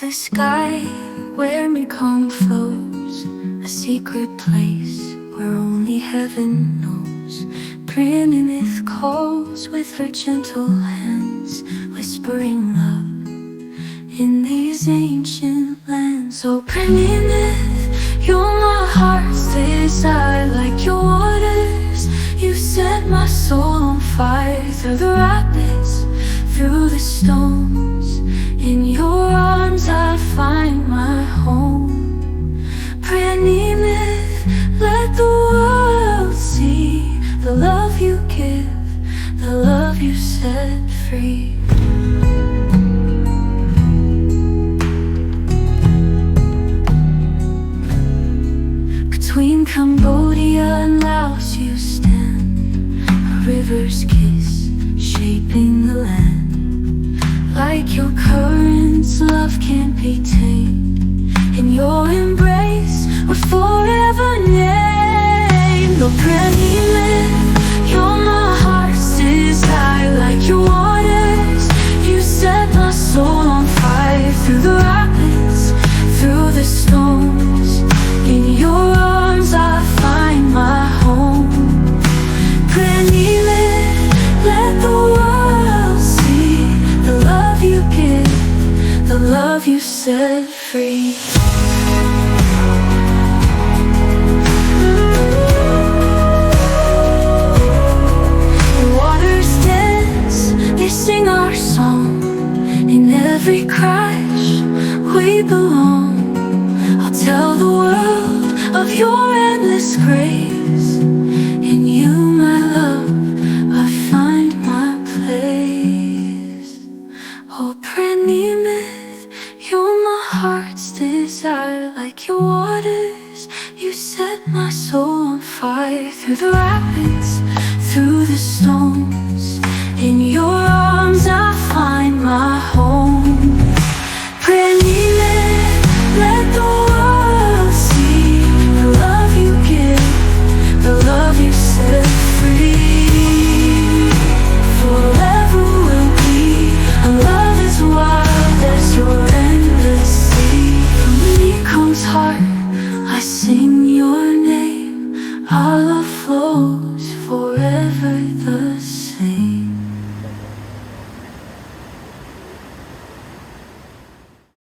the sky where Mekong flows, a secret place where only heaven knows. Preah Nimith calls with her gentle hands, whispering love in these ancient lands. Oh, Preah Nimith, you're my heart's desire. Like your waters, you set my soul on fire. Through the rapids, through the stones, in your arms I find my home. Preah Nimith, let the world see the love you give, the love you set free. Between Cambodia and Laos you stand, a river's kiss shaping the land. Like your currents, love can't be tamed. In your embrace, we're forever named. Oh, Preah Nimith, you're my heart's desire. Like your waters, you set my soul on fire. Through the rapids, through the stones, in your arms I find my home. Preah Nimith, let the world see the love you give, the love you set free. The waters dance, they sing our song. In every crash, we belong. I'll tell the world of your endless grace. In you, my love, I find my place. Oh, Preah Nimith, you're my heart's desire. Like your waters, you set my soul on fire. Through the rapids, through the stones, in your arms I find my home. Preah Nimith, let the world see the love you give, the love you set free. Forever will be a love as wild as your endless sea. From Mekong's heart I sing your name.